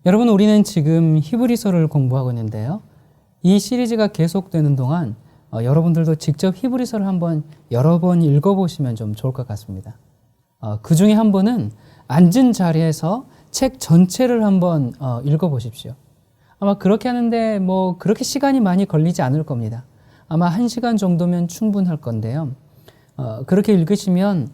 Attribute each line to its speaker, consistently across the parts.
Speaker 1: 여러분, 우리는 지금 히브리서를 공부하고 있는데요. 이 시리즈가 계속되는 동안 여러분들도 직접 히브리서를 한번 여러 번 읽어보시면 좀 좋을 것 같습니다. 그 중에 한 번은 앉은 자리에서 책 전체를 한번 읽어보십시오. 아마 그렇게 하는데 그렇게 시간이 많이 걸리지 않을 겁니다. 아마 1시간 정도면 충분할 건데요. 그렇게 읽으시면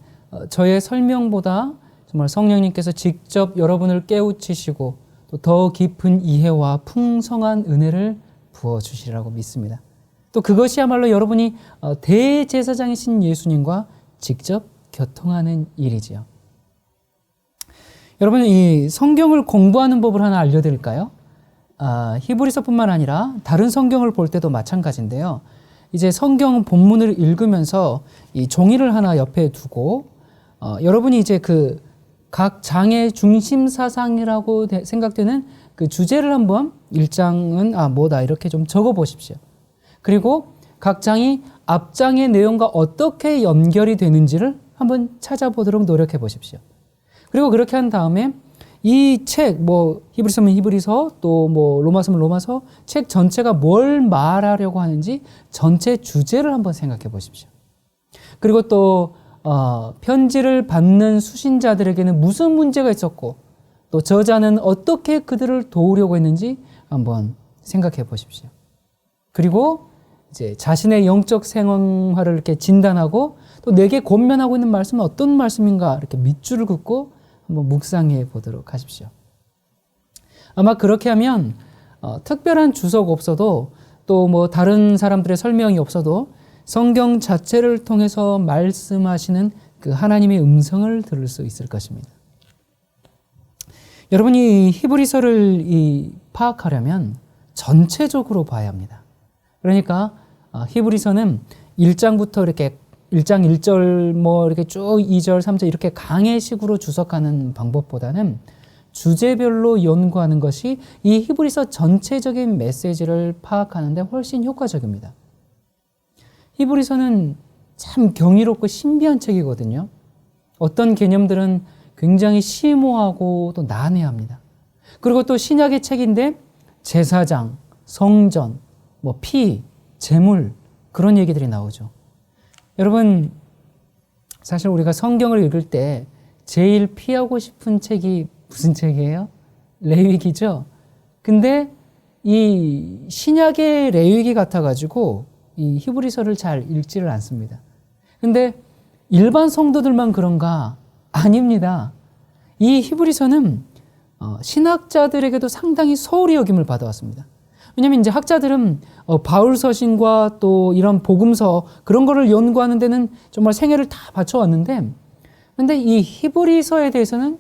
Speaker 1: 저의 설명보다 정말 성령님께서 직접 여러분을 깨우치시고 또 더 깊은 이해와 풍성한 은혜를 부어주시리라고 믿습니다. 또 그것이야말로 여러분이 대제사장이신 예수님과 직접 교통하는 일이지요. 여러분, 이 성경을 공부하는 법을 하나 알려드릴까요? 히브리서뿐만 아니라 다른 성경을 볼 때도 마찬가지인데요. 이제 성경 본문을 읽으면서 이 종이를 하나 옆에 두고 여러분이 이제 그 각 장의 중심 사상이라고 생각되는 그 주제를 한번 1장은 뭐다 이렇게 좀 적어 보십시오. 그리고 각 장이 앞장의 내용과 어떻게 연결이 되는지를 한번 찾아보도록 노력해 보십시오. 그리고 그렇게 한 다음에 이 책, 히브리서면 히브리서, 또 로마서면 로마서, 책 전체가 뭘 말하려고 하는지 전체 주제를 한번 생각해 보십시오. 그리고 또 편지를 받는 수신자들에게는 무슨 문제가 있었고, 또 저자는 어떻게 그들을 도우려고 했는지 한번 생각해 보십시오. 그리고 이제 자신의 영적 생활을 이렇게 진단하고, 또 내게 권면하고 있는 말씀은 어떤 말씀인가 이렇게 밑줄을 긋고 한번 묵상해 보도록 하십시오. 아마 그렇게 하면 특별한 주석 없어도 또 다른 사람들의 설명이 없어도 성경 자체를 통해서 말씀하시는 그 하나님의 음성을 들을 수 있을 것입니다. 여러분이 히브리서를 파악하려면 전체적으로 봐야 합니다. 그러니까 히브리서는 1장부터 이렇게 1장 1절 이렇게 쭉 2절 3절 이렇게 강해식으로 주석하는 방법보다는 주제별로 연구하는 것이 이 히브리서 전체적인 메시지를 파악하는 데 훨씬 효과적입니다. 히브리서는 참 경이롭고 신비한 책이거든요. 어떤 개념들은 굉장히 심오하고 또 난해합니다. 그리고 또 신약의 책인데 제사장, 성전, 피, 제물 그런 얘기들이 나오죠. 여러분, 사실 우리가 성경을 읽을 때 제일 피하고 싶은 책이 무슨 책이에요? 레위기죠. 근데 이 신약의 레위기 같아가지고 이 히브리서를 잘 읽지를 않습니다. 근데 일반 성도들만 그런가? 아닙니다. 이 히브리서는 신학자들에게도 상당히 소홀히 여김을 받아왔습니다. 왜냐하면 이제 학자들은 바울 서신과 또 이런 복음서 그런 거를 연구하는 데는 정말 생애를 다 바쳐왔는데, 근데 이 히브리서에 대해서는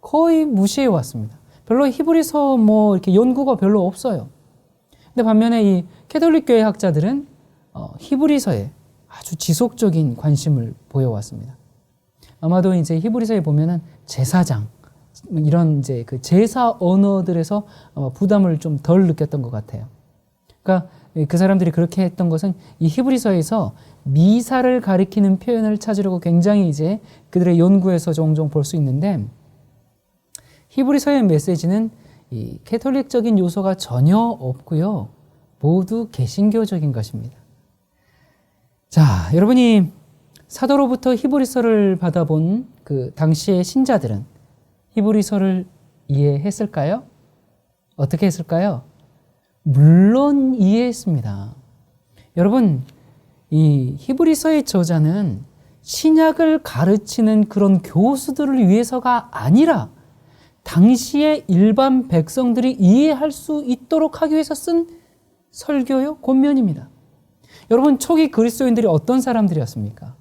Speaker 1: 거의 무시해 왔습니다. 별로 히브리서 이렇게 연구가 별로 없어요. 근데 반면에 이 캐톨릭 교회 학자들은 히브리서에 아주 지속적인 관심을 보여왔습니다. 아마도 이제 히브리서에 보면은 제사장, 이런 이제 그 제사 언어들에서 부담을 좀 덜 느꼈던 것 같아요. 그러니까 그 사람들이 그렇게 했던 것은 이 히브리서에서 미사를 가리키는 표현을 찾으려고 굉장히 이제 그들의 연구에서 종종 볼 수 있는데, 히브리서의 메시지는 이 캐톨릭적인 요소가 전혀 없고요. 모두 개신교적인 것입니다. 자, 여러분이 사도로부터 히브리서를 받아본 그 당시의 신자들은 히브리서를 이해했을까요? 어떻게 했을까요? 물론 이해했습니다. 여러분, 이 히브리서의 저자는 신약을 가르치는 그런 교수들을 위해서가 아니라 당시의 일반 백성들이 이해할 수 있도록 하기 위해서 쓴 설교요, 권면입니다. 여러분, 초기 그리스도인들이 어떤 사람들이었습니까?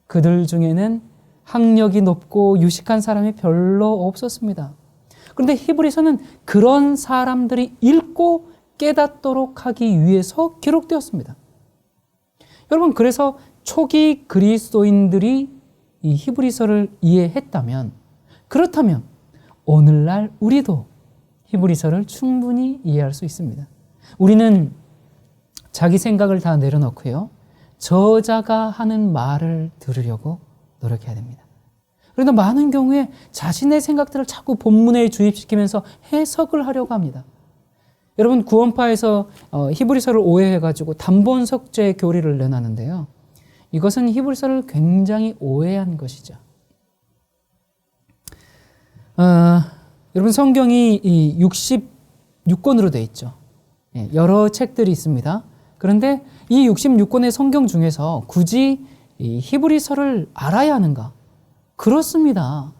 Speaker 1: 그들 중에는 학력이 높고 유식한 사람이 별로 없었습니다. 그런데 히브리서는 그런 사람들이 읽고 깨닫도록 하기 위해서 기록되었습니다. 여러분, 그래서 초기 그리스도인들이 이 히브리서를 이해했다면, 그렇다면 오늘날 우리도 히브리서를 충분히 이해할 수 있습니다. 우리는 자기 생각을 다 내려놓고요, 저자가 하는 말을 들으려고 노력해야 됩니다. 그런데 많은 경우에 자신의 생각들을 자꾸 본문에 주입시키면서 해석을 하려고 합니다. 여러분 구원파에서 히브리서를 오해해가지고 단본석죄 교리를 내놨는데요. 이것은 히브리서를 굉장히 오해한 것이죠. 여러분 성경이 이 66권으로 되어 있죠. 여러 책들이 있습니다. 그런데 이 66권의 성경 중에서 굳이 이 히브리서를 알아야 하는가? 그렇습니다.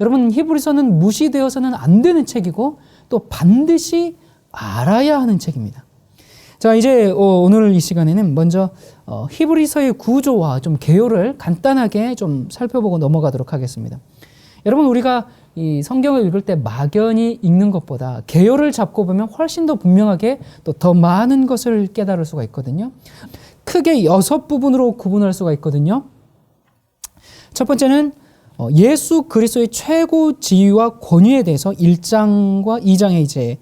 Speaker 1: 여러분 히브리서는 무시되어서는 안 되는 책이고 또 반드시 알아야 하는 책입니다. 자, 이제 오늘 이 시간에는 먼저 히브리서의 구조와 좀 개요를 간단하게 좀 살펴보고 넘어가도록 하겠습니다. 여러분 우리가 이 성경을 읽을 때 막연히 읽는 것보다 개요를 잡고 보면 훨씬 더 분명하게 또 더 많은 것을 깨달을 수가 있거든요. 크게 6부분으로 구분할 수가 있거든요. 첫 번째는 예수 그리스도의 최고 지위와 권위에 대해서 1장과 2장에 이제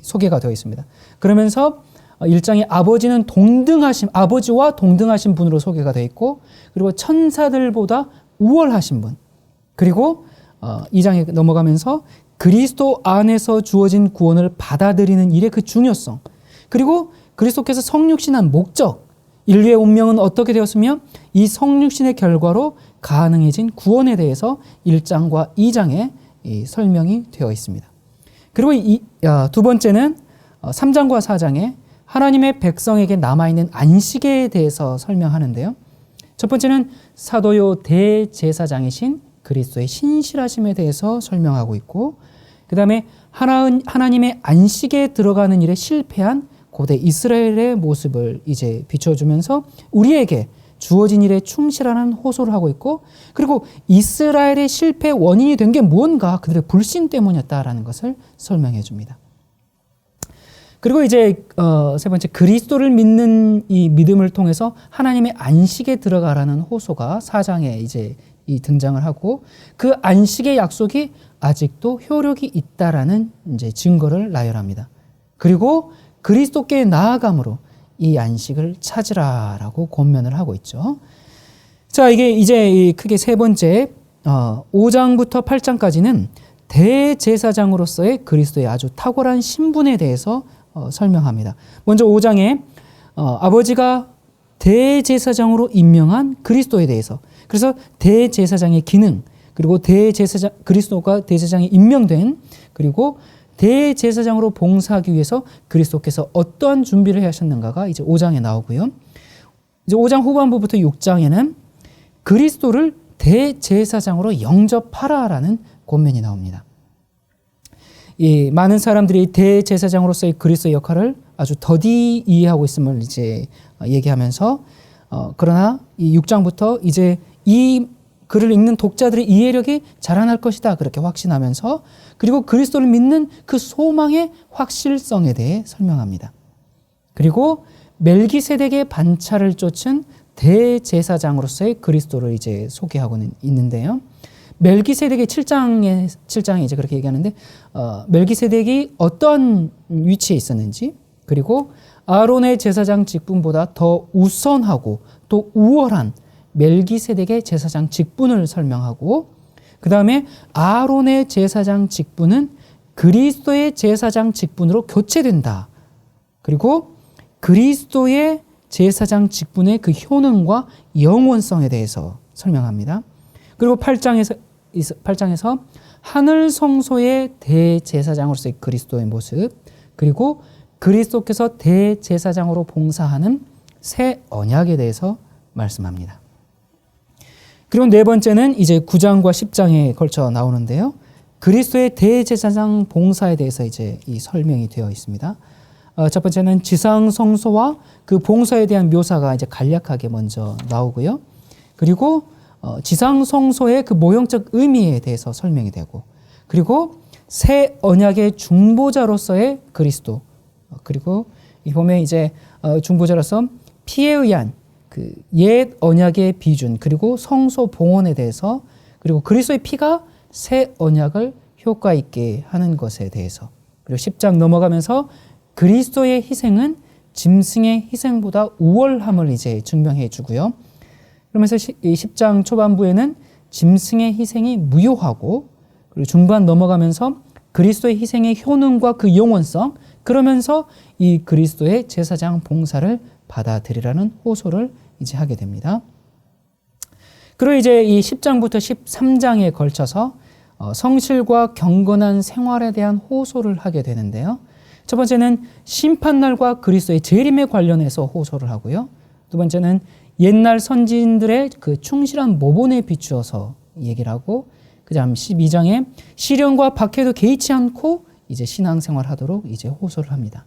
Speaker 1: 소개가 되어 있습니다. 그러면서 1장에 아버지와 동등하신 분으로 소개가 되어 있고, 그리고 천사들보다 우월하신 분, 그리고 2장에 넘어가면서 그리스도 안에서 주어진 구원을 받아들이는 일의 그 중요성, 그리고 그리스도께서 성육신한 목적, 인류의 운명은 어떻게 되었으며 이 성육신의 결과로 가능해진 구원에 대해서 1장과 2장에 설명이 되어 있습니다. 그리고 두 번째는 3장과 4장에 하나님의 백성에게 남아있는 안식에 대해서 설명하는데요. 첫 번째는 사도요 대제사장이신 그리스도의 신실하심에 대해서 설명하고 있고, 그 다음에 하나님의 안식에 들어가는 일에 실패한 고대 이스라엘의 모습을 이제 비춰주면서 우리에게 주어진 일에 충실하는 호소를 하고 있고, 그리고 이스라엘의 실패의 원인이 된 게 무언가, 그들의 불신 때문이었다라는 것을 설명해 줍니다. 그리고 이제 세 번째, 그리스도를 믿는 이 믿음을 통해서 하나님의 안식에 들어가라는 호소가 4장에 이제 등장을 하고, 그 안식의 약속이 아직도 효력이 있다라는 이제 증거를 나열합니다. 그리고 그리스도께 나아감으로 이 안식을 찾으라라고 권면을 하고 있죠. 자, 이게 이제 크게 세 번째 5장부터 8장까지는 대제사장으로서의 그리스도의 아주 탁월한 신분에 대해서 설명합니다. 먼저 5장에 아버지가 대제사장으로 임명한 그리스도에 대해서, 그래서 대제사장의 기능, 그리고 그리스도가 대제사장에 임명된, 그리고 대제사장으로 봉사하기 위해서 그리스도께서 어떠한 준비를 하셨는가가 이제 5장에 나오고요. 이제 5장 후반부부터 6장에는 그리스도를 대제사장으로 영접하라라는 권면이 나옵니다. 이 많은 사람들이 대제사장으로서의 그리스도의 역할을 아주 더디 이해하고 있음을 이제 얘기하면서, 그러나 이 6장부터 이제 이 글을 읽는 독자들의 이해력이 자라날 것이다, 그렇게 확신하면서, 그리고 그리스도를 믿는 그 소망의 확실성에 대해 설명합니다. 그리고 멜기세덱의 반차를 쫓은 대제사장으로서의 그리스도를 이제 소개하고는 있는데요. 멜기세덱의 7장에 이제 그렇게 얘기하는데, 멜기세덱이 어떠한 위치에 있었는지, 그리고 아론의 제사장 직분보다 더 우선하고 또 우월한 멜기세덱의 제사장 직분을 설명하고, 그 다음에 아론의 제사장 직분은 그리스도의 제사장 직분으로 교체된다. 그리고 그리스도의 제사장 직분의 그 효능과 영원성에 대해서 설명합니다. 그리고 8장에서 하늘 성소의 대제사장으로서의 그리스도의 모습, 그리고 그리스도께서 대제사장으로 봉사하는 새 언약에 대해서 말씀합니다. 그리고 네 번째는 이제 9장과 10장에 걸쳐 나오는데요. 그리스도의 대제사장 봉사에 대해서 이제 이 설명이 되어 있습니다. 첫 번째는 지상 성소와 그 봉사에 대한 묘사가 이제 간략하게 먼저 나오고요. 그리고 지상 성소의 그 모형적 의미에 대해서 설명이 되고, 그리고 새 언약의 중보자로서의 그리스도, 그리고 이 보면 이제 중보자로서 피에 의한 그 옛 언약의 비준, 그리고 성소 봉헌에 대해서, 그리고 그리스도의 피가 새 언약을 효과 있게 하는 것에 대해서, 그리고 10장 넘어가면서 그리스도의 희생은 짐승의 희생보다 우월함을 이제 증명해 주고요. 그러면서 10장 초반부에는 짐승의 희생이 무효하고, 그리고 중반 넘어가면서 그리스도의 희생의 효능과 그 영원성, 그러면서 이 그리스도의 제사장 봉사를 받아들이라는 호소를 이제 하게 됩니다. 그리고 이제 이 10장부터 13장에 걸쳐서 성실과 경건한 생활에 대한 호소를 하게 되는데요. 첫 번째는 심판날과 그리스도의 재림에 관련해서 호소를 하고요. 두 번째는 옛날 선지인들의 그 충실한 모본에 비추어서 얘기를 하고, 그 다음 12장에 시련과 박해도 개의치 않고 이제 신앙생활 하도록 이제 호소를 합니다.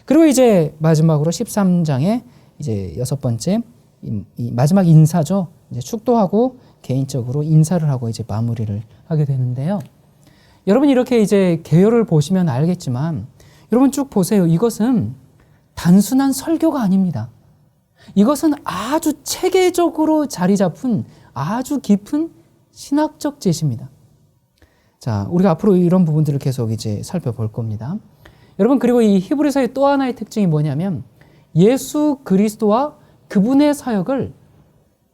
Speaker 1: 그리고 이제 마지막으로 13장에 이제 여섯 번째 이 마지막 인사죠. 이제 축도하고 개인적으로 인사를 하고 이제 마무리를 하게 되는데요. 여러분 이렇게 이제 개요를 보시면 알겠지만, 여러분 쭉 보세요. 이것은 단순한 설교가 아닙니다. 이것은 아주 체계적으로 자리 잡은 아주 깊은 신학적 제시입니다. 자, 우리가 앞으로 이런 부분들을 계속 이제 살펴볼 겁니다. 여러분, 그리고 이 히브리서의 또 하나의 특징이 뭐냐면, 예수 그리스도와 그분의 사역을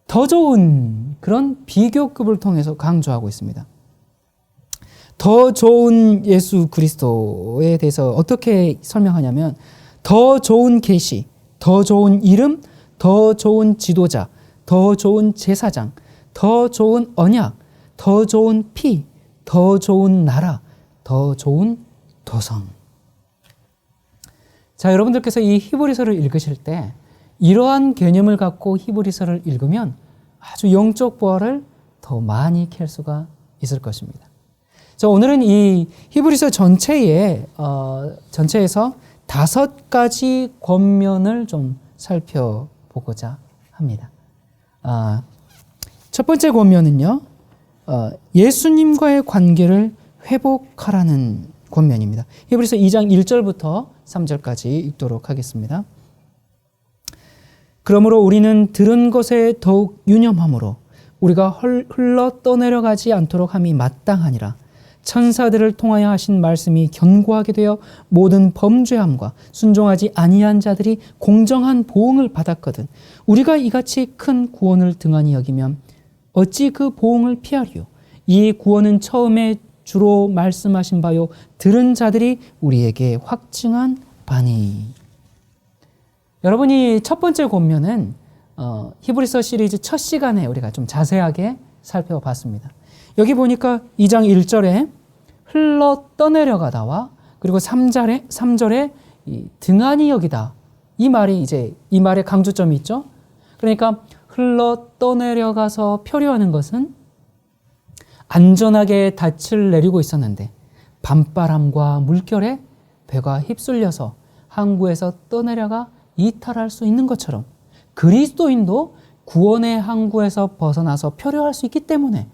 Speaker 1: 더 좋은 그런 비교급을 통해서 강조하고 있습니다. 더 좋은 예수 그리스도에 대해서 어떻게 설명하냐면, 더 좋은 계시, 더 좋은 이름, 더 좋은 지도자, 더 좋은 제사장, 더 좋은 언약, 더 좋은 피, 더 좋은 나라, 더 좋은 도성. 자, 여러분들께서 이 히브리서를 읽으실 때 이러한 개념을 갖고 히브리서를 읽으면 아주 영적 부활을 더 많이 캘 수가 있을 것입니다. 자, 오늘은 이 히브리서 전체에서 5가지 권면을 좀 살펴보고자 합니다. 첫 번째 권면은요, 예수님과의 관계를 회복하라는 권면입니다. 히브리서 2장 1절부터 3절까지 읽도록 하겠습니다. 그러므로 우리는 들은 것에 더욱 유념함으로 우리가 흘러 떠내려가지 않도록 함이 마땅하니라. 천사들을 통하여 하신 말씀이 견고하게 되어 모든 범죄함과 순종하지 아니한 자들이 공정한 보응을 받았거든. 우리가 이같이 큰 구원을 등한히 여기면 어찌 그 보응을 피하리요. 이 구원은 처음에 주로 말씀하신 바요 들은 자들이 우리에게 확증한 바니. 여러분이 첫 번째 권면은 히브리서 시리즈 첫 시간에 우리가 좀 자세하게 살펴봤습니다. 여기 보니까 2장 1절에 흘러 떠내려가다와 그리고 3절에 등한히 여기다, 이 말에 강조점이 있죠. 그러니까 흘러 떠내려가서 표류하는 것은 안전하게 닻을 내리고 있었는데 밤바람과 물결에 배가 휩쓸려서 항구에서 떠내려가 이탈할 수 있는 것처럼 그리스도인도 구원의 항구에서 벗어나서 표류할 수 있기 때문에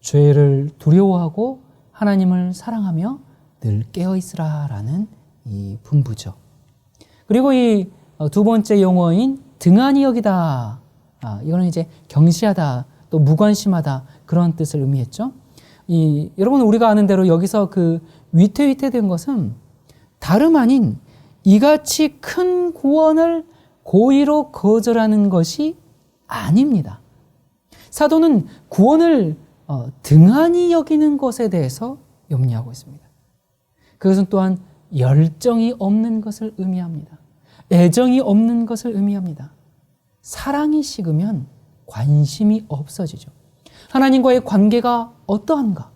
Speaker 1: 죄를 두려워하고 하나님을 사랑하며 늘 깨어있으라라는 이 분부죠. 그리고 이 두 번째 용어인 등한히 여기다, 이거는 이제 경시하다, 또 무관심하다, 그런 뜻을 의미했죠. 여러분, 우리가 아는 대로 여기서 그 위태위태된 것은 다름 아닌 이같이 큰 구원을 고의로 거절하는 것이 아닙니다. 사도는 구원을 등한히 여기는 것에 대해서 염려하고 있습니다. 그것은 또한 열정이 없는 것을 의미합니다. 애정이 없는 것을 의미합니다. 사랑이 식으면 관심이 없어지죠. 하나님과의 관계가 어떠한가?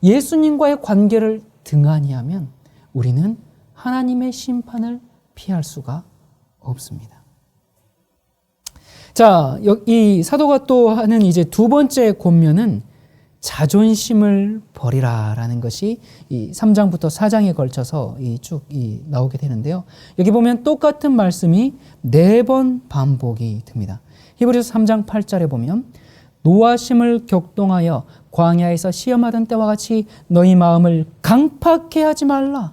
Speaker 1: 예수님과의 관계를 등한히 하면 우리는 하나님의 심판을 피할 수가 없습니다. 자, 이 사도가 또 하는 이제 두 번째 권면은 자존심을 버리라라는 것이 이 3장부터 4장에 걸쳐서 쭉 나오게 되는데요. 여기 보면 똑같은 말씀이 4번 반복이 됩니다. 히브리서 3장 8절에 보면 노하심을 격동하여 광야에서 시험하던 때와 같이 너희 마음을 강팍해 하지 말라.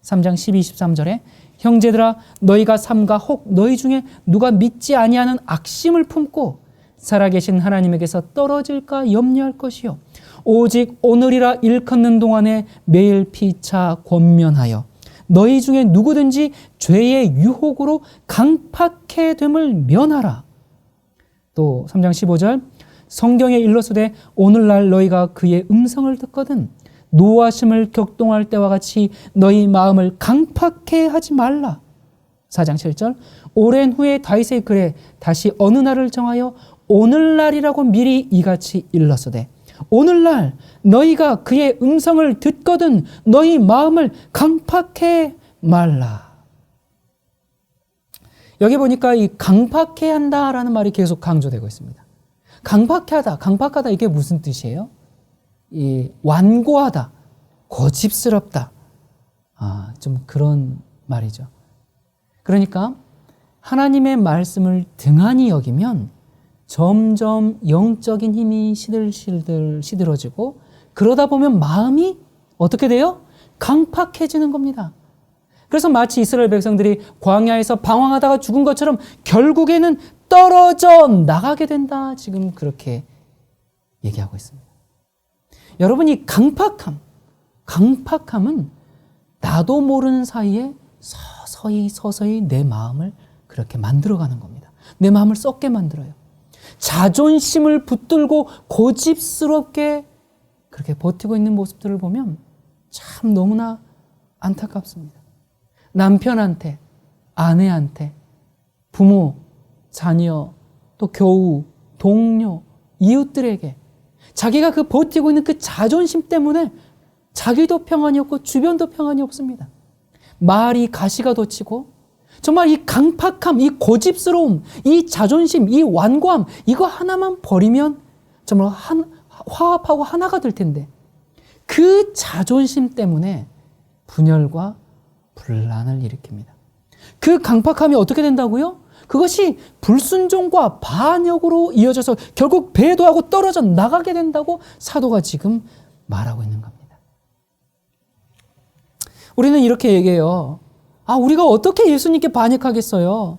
Speaker 1: 3장 12, 13절에 형제들아 너희가 삼가 혹 너희 중에 누가 믿지 아니하는 악심을 품고 살아계신 하나님에게서 떨어질까 염려할 것이요 오직 오늘이라 일컫는 동안에 매일 피차 권면하여 너희 중에 누구든지 죄의 유혹으로 강팍해 됨을 면하라. 또 3장 15절 성경에 일러서되 오늘날 너희가 그의 음성을 듣거든 노하심을 격동할 때와 같이 너희 마음을 강팍해 하지 말라. 4장 7절 오랜 후에 다윗의 글에 다시 어느 날을 정하여 오늘날이라고 미리 이같이 일러서되 오늘날 너희가 그의 음성을 듣거든 너희 마음을 강팍해 말라. 여기 보니까 이 강팍해 한다라는 말이 계속 강조되고 있습니다. 강팍하다 이게 무슨 뜻이에요? 이 완고하다, 고집스럽다. 좀 그런 말이죠. 그러니까 하나님의 말씀을 등한히 여기면 점점 영적인 힘이 시들어지고 그러다 보면 마음이 어떻게 돼요? 강팍해지는 겁니다. 그래서 마치 이스라엘 백성들이 광야에서 방황하다가 죽은 것처럼 결국에는 떨어져 나가게 된다. 지금 그렇게 얘기하고 있습니다. 여러분, 이 강팍함은 나도 모르는 사이에 서서히 내 마음을 그렇게 만들어가는 겁니다. 내 마음을 썩게 만들어요. 자존심을 붙들고 고집스럽게 그렇게 버티고 있는 모습들을 보면 참 너무나 안타깝습니다. 남편한테, 아내한테, 부모, 자녀, 또 교우, 동료, 이웃들에게 자기가 그 버티고 있는 그 자존심 때문에 자기도 평안이 없고 주변도 평안이 없습니다. 말이 가시가 돋치고 정말 이 강팍함, 이 고집스러움, 이 자존심, 이 완고함 이거 하나만 버리면 정말 화합하고 하나가 될 텐데 그 자존심 때문에 분열과 분란을 일으킵니다. 그 강팍함이 어떻게 된다고요? 그것이 불순종과 반역으로 이어져서 결국 배도하고 떨어져 나가게 된다고 사도가 지금 말하고 있는 겁니다. 우리는 이렇게 얘기해요. 우리가 어떻게 예수님께 반역하겠어요?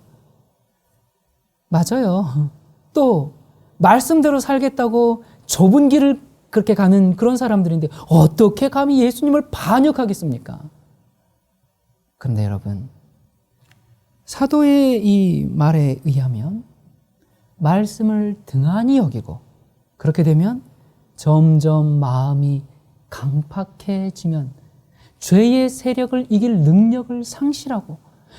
Speaker 1: 맞아요. 또 말씀대로 살겠다고 좁은 길을 그렇게 가는 그런 사람들인데 어떻게 감히 예수님을 반역하겠습니까? 그런데 여러분, 사도의 이 말에 의하면 말씀을 등한히 여기고 그렇게 되면 점점 마음이 강팍해지면 죄의 세력을 이길 능력을 상실하고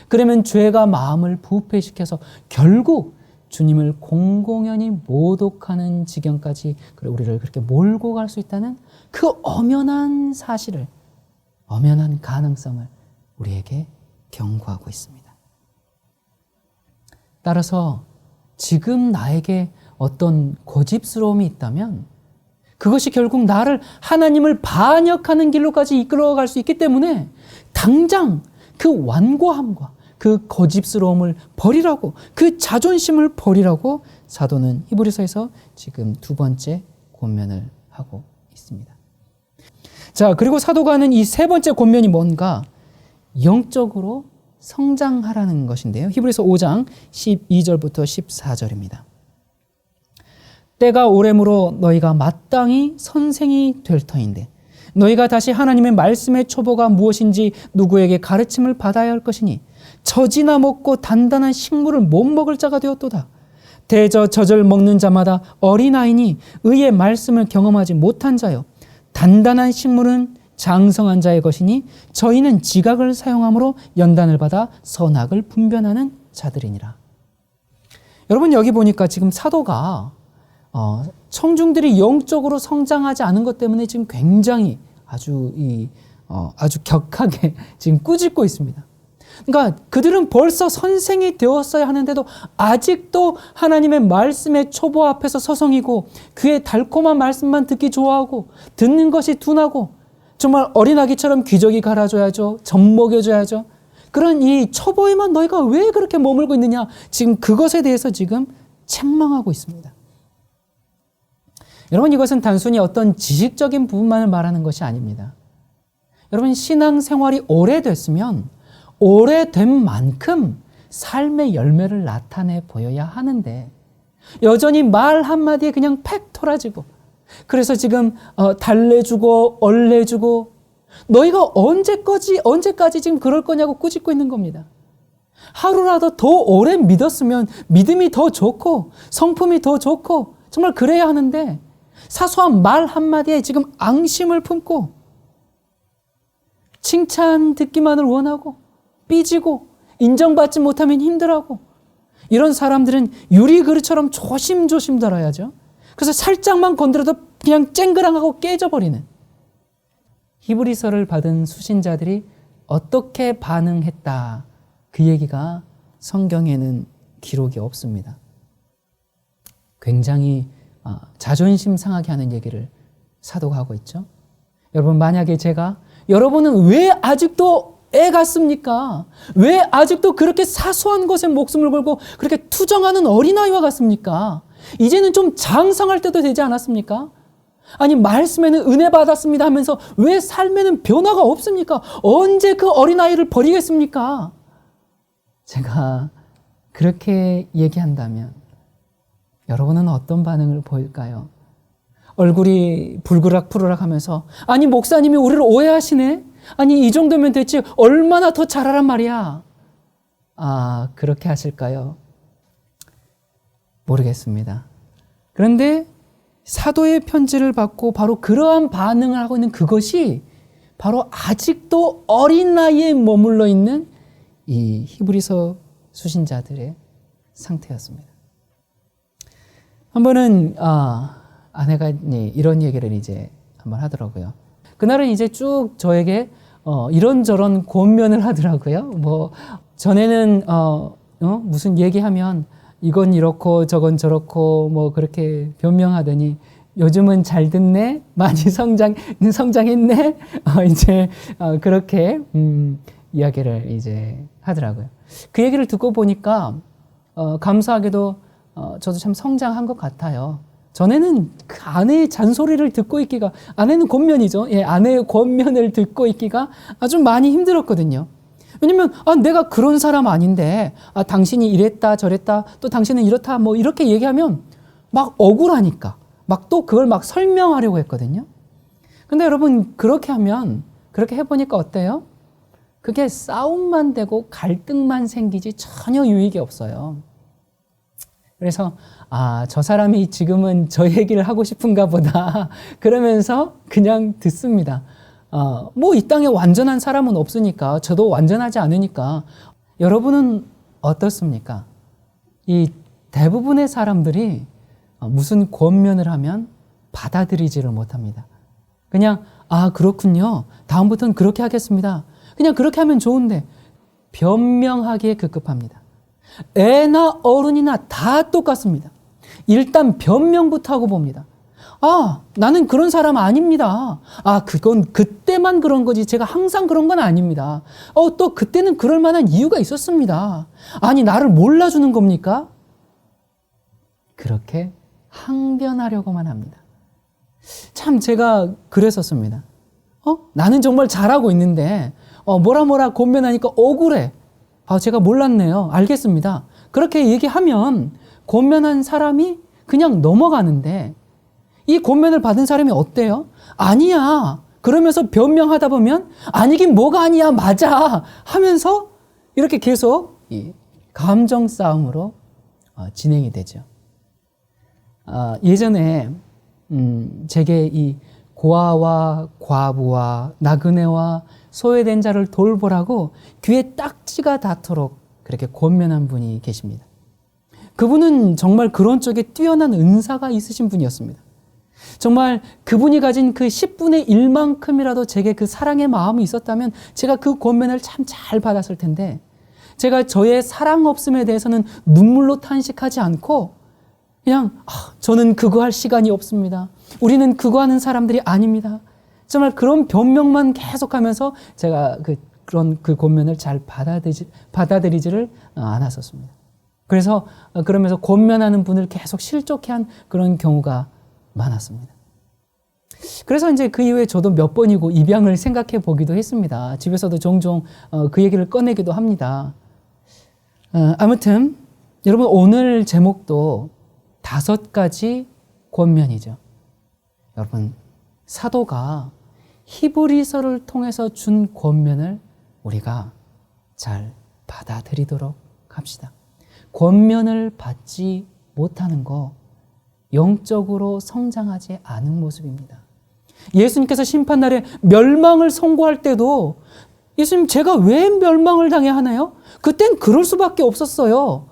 Speaker 1: 그러면 죄가 마음을 부패시켜서 결국 주님을 공공연히 모독하는 지경까지 우리를 그렇게 몰고 갈 수 있다는 그 엄연한 사실을, 엄연한 가능성을 우리에게 경고하고 있습니다. 따라서 지금 나에게 어떤 고집스러움이 있다면 그것이 결국 나를 하나님을 반역하는 길로까지 이끌어갈 수 있기 때문에 당장 그 완고함과 그 고집스러움을 버리라고, 그 자존심을 버리라고 사도는 히브리서에서 지금 두 번째 권면을 하고 있습니다. 자, 그리고 사도가 하는 이 세 번째 권면이 뭔가? 영적으로 성장하라는 것인데요. 히브리서 5장 12절부터 14절입니다. 때가 오래므로 너희가 마땅히 선생이 될 터인데 너희가 다시 하나님의 말씀의 초보가 무엇인지 누구에게 가르침을 받아야 할 것이니 젖이나 먹고 단단한 식물을 못 먹을 자가 되었도다. 대저 젖을 먹는 자마다 어린아이니 의의 말씀을 경험하지 못한 자요. 단단한 식물은 장성한 자의 것이니 저희는 지각을 사용함으로 연단을 받아 선악을 분별하는 자들이니라. 여러분, 여기 보니까 지금 사도가 청중들이 영적으로 성장하지 않은 것 때문에 지금 굉장히 아주 격하게 지금 꾸짖고 있습니다. 그러니까 그들은 벌써 선생이 되었어야 하는데도 아직도 하나님의 말씀의 초보 앞에서 서성이고 그의 달콤한 말씀만 듣기 좋아하고 듣는 것이 둔하고 정말 어린아기처럼 기저귀 갈아줘야죠. 젖 먹여줘야죠. 그런 이 초보에만 너희가 왜 그렇게 머물고 있느냐. 지금 그것에 대해서 지금 책망하고 있습니다. 여러분, 이것은 단순히 어떤 지식적인 부분만을 말하는 것이 아닙니다. 여러분, 신앙생활이 오래됐으면 오래된 만큼 삶의 열매를 나타내 보여야 하는데 여전히 말 한마디에 그냥 팩 토라지고 그래서 지금 달래주고 얼래주고 너희가 언제까지 지금 그럴 거냐고 꾸짖고 있는 겁니다. 하루라도 더 오래 믿었으면 믿음이 더 좋고 성품이 더 좋고 정말 그래야 하는데 사소한 말 한마디에 지금 앙심을 품고 칭찬 듣기만을 원하고 삐지고 인정받지 못하면 힘들어하고 이런 사람들은 유리그릇처럼 조심조심 다뤄야죠. 그래서 살짝만 건드려도 그냥 쨍그랑하고 깨져버리는 히브리서를 받은 수신자들이 어떻게 반응했다. 그 얘기가 성경에는 기록이 없습니다. 굉장히 자존심 상하게 하는 얘기를 사도가 하고 있죠. 여러분, 만약에 제가 여러분은 왜 아직도 애 같습니까? 왜 아직도 그렇게 사소한 것에 목숨을 걸고 그렇게 투정하는 어린아이와 같습니까? 이제는 좀 장성할 때도 되지 않았습니까? 아니, 말씀에는 은혜 받았습니다 하면서 왜 삶에는 변화가 없습니까? 언제 그 어린아이를 버리겠습니까? 제가 그렇게 얘기한다면 여러분은 어떤 반응을 보일까요? 얼굴이 불그락푸르락 하면서 아니, 목사님이 우리를 오해하시네? 아니, 이 정도면 됐지 얼마나 더 잘하란 말이야. 그렇게 하실까요? 모르겠습니다. 그런데 사도의 편지를 받고 바로 그러한 반응을 하고 있는 그것이 바로 아직도 어린 나이에 머물러 있는 이 히브리서 수신자들의 상태였습니다. 한 번은 아내가 이런 얘기를 이제 한번 하더라고요. 그날은 이제 쭉 저에게 이런저런 권면을 하더라고요. 뭐 전에는 무슨 얘기하면 이건 이렇고 저건 저렇고 뭐 그렇게 변명하더니 요즘은 잘 듣네, 많이 성장했네, 이제 그렇게 이야기를 이제 하더라고요. 그 얘기를 듣고 보니까 감사하게도 저도 참 성장한 것 같아요. 전에는 그 아내의 잔소리를 듣고 있기가, 아내는 권면이죠. 예, 아내의 권면을 듣고 있기가 아주 많이 힘들었거든요. 왜냐면 내가 그런 사람 아닌데 당신이 이랬다 저랬다 또 당신은 이렇다 뭐 이렇게 얘기하면 막 억울하니까 막 또 그걸 막 설명하려고 했거든요. 근데 여러분, 그렇게 해보니까 어때요? 그게 싸움만 되고 갈등만 생기지 전혀 유익이 없어요. 그래서 저 사람이 지금은 저 얘기를 하고 싶은가 보다 그러면서 그냥 듣습니다. 뭐 이 땅에 완전한 사람은 없으니까, 저도 완전하지 않으니까. 여러분은 어떻습니까? 이 대부분의 사람들이 무슨 권면을 하면 받아들이지를 못합니다. 그냥 그렇군요, 다음부터는 그렇게 하겠습니다, 그냥 그렇게 하면 좋은데, 변명하기에 급급합니다. 애나 어른이나 다 똑같습니다. 일단 변명부터 하고 봅니다. 나는 그런 사람 아닙니다. 그건 그때만 그런 거지 제가 항상 그런 건 아닙니다. 또 그때는 그럴 만한 이유가 있었습니다. 아니, 나를 몰라주는 겁니까? 그렇게 항변하려고만 합니다. 참 제가 그랬었습니다. 나는 정말 잘하고 있는데 뭐라 권면하니까 억울해. 제가 몰랐네요. 알겠습니다. 그렇게 얘기하면 권면한 사람이 그냥 넘어가는데, 이 권면을 받은 사람이 어때요? 아니야. 그러면서 변명하다 보면 아니긴 뭐가 아니야, 맞아 하면서 이렇게 계속 이 감정 싸움으로 진행이 되죠. 예전에 제게 이 고아와 과부와 나그네와 소외된 자를 돌보라고 귀에 딱지가 닿도록 그렇게 권면한 분이 계십니다. 그분은 정말 그런 쪽에 뛰어난 은사가 있으신 분이었습니다. 정말 그분이 가진 그 10분의 1만큼이라도 제게 그 사랑의 마음이 있었다면 제가 그 권면을 참 잘 받았을 텐데, 제가 저의 사랑 없음에 대해서는 눈물로 탄식하지 않고 그냥 저는 그거 할 시간이 없습니다, 우리는 그거 하는 사람들이 아닙니다, 정말 그런 변명만 계속하면서 제가 그 권면을 잘 받아들이지를 않았었습니다. 그래서 그러면서 권면하는 분을 계속 실족해한 그런 경우가 많았습니다. 그래서 이제 그 이후에 저도 몇 번이고 입양을 생각해 보기도 했습니다. 집에서도 종종 그 얘기를 꺼내기도 합니다. 아무튼 여러분, 오늘 제목도 5가지 권면이죠. 여러분, 사도가 히브리서를 통해서 준 권면을 우리가 잘 받아들이도록 합시다. 권면을 받지 못하는 거 영적으로 성장하지 않은 모습입니다. 예수님께서 심판날에 멸망을 선고할 때도 예수님 제가 왜 멸망을 당해야 하나요? 그땐 그럴 수밖에 없었어요.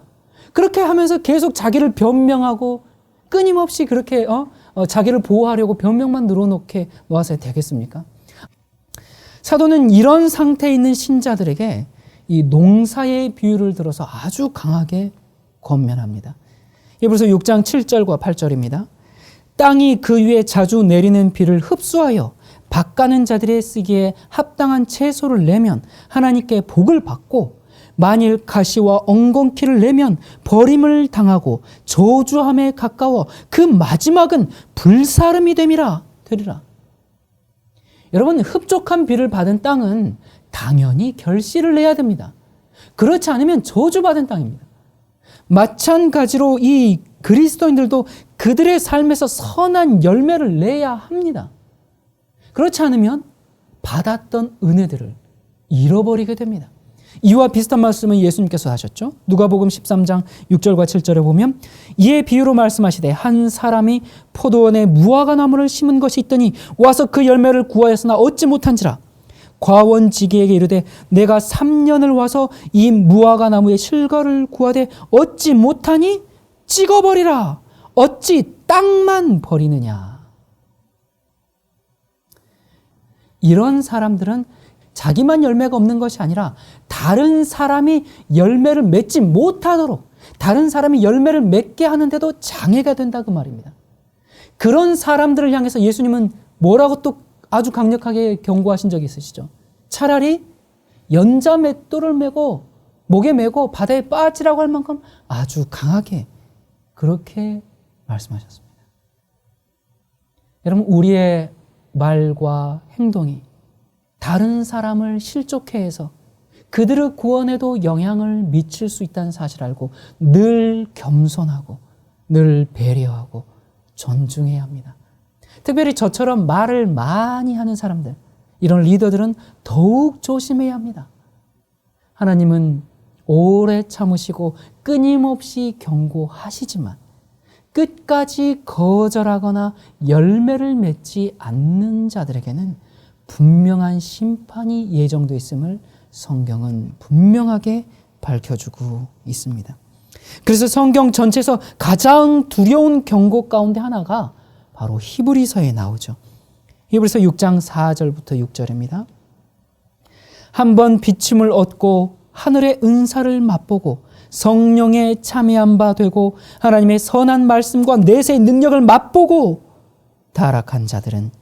Speaker 1: 그렇게 하면서 계속 자기를 변명하고 끊임없이 그렇게 자기를 보호하려고 변명만 늘어놓게 놓아서야 되겠습니까? 사도는 이런 상태에 있는 신자들에게 이 농사의 비유를 들어서 아주 강하게 권면합니다. 히브리서 6장 7절과 8절입니다. 땅이 그 위에 자주 내리는 비를 흡수하여 밭가는 자들의 쓰기에 합당한 채소를 내면 하나님께 복을 받고, 만일 가시와 엉겅퀴를 내면 버림을 당하고 저주함에 가까워 그 마지막은 불사름이 되리라. 여러분, 흡족한 비를 받은 땅은 당연히 결실을 내야 됩니다. 그렇지 않으면 저주받은 땅입니다. 마찬가지로 이 그리스도인들도 그들의 삶에서 선한 열매를 내야 합니다. 그렇지 않으면 받았던 은혜들을 잃어버리게 됩니다. 이와 비슷한 말씀을 예수님께서 하셨죠. 누가복음 13장 6절과 7절에 보면 이에 비유로 말씀하시되 한 사람이 포도원에 무화과 나무를 심은 것이 있더니 와서 그 열매를 구하였으나 얻지 못한지라. 과원지기에게 이르되 내가 3년을 와서 이 무화과 나무의 실과를 구하되 얻지 못하니 찍어버리라. 어찌 땅만 버리느냐. 이런 사람들은 자기만 열매가 없는 것이 아니라 다른 사람이 열매를 맺지 못하도록, 다른 사람이 열매를 맺게 하는데도 장애가 된다 그 말입니다. 그런 사람들을 향해서 예수님은 뭐라고 또 아주 강력하게 경고하신 적이 있으시죠. 차라리 연자 맷돌을 메고 목에 메고 바다에 빠지라고 할 만큼 아주 강하게 그렇게 말씀하셨습니다. 여러분, 우리의 말과 행동이 다른 사람을 실족해 해서 그들의 구원에도 영향을 미칠 수 있다는 사실을 알고 늘 겸손하고 늘 배려하고 존중해야 합니다. 특별히 저처럼 말을 많이 하는 사람들, 이런 리더들은 더욱 조심해야 합니다. 하나님은 오래 참으시고 끊임없이 경고하시지만 끝까지 거절하거나 열매를 맺지 않는 자들에게는 분명한 심판이 예정되어 있음을 성경은 분명하게 밝혀주고 있습니다. 그래서 성경 전체에서 가장 두려운 경고 가운데 하나가 바로 히브리서에 나오죠. 히브리서 6장 4절부터 6절입니다. 한번 비침을 얻고 하늘의 은사를 맛보고 성령에 참여한 바 되고 하나님의 선한 말씀과 내세의 능력을 맛보고 타락한 자들은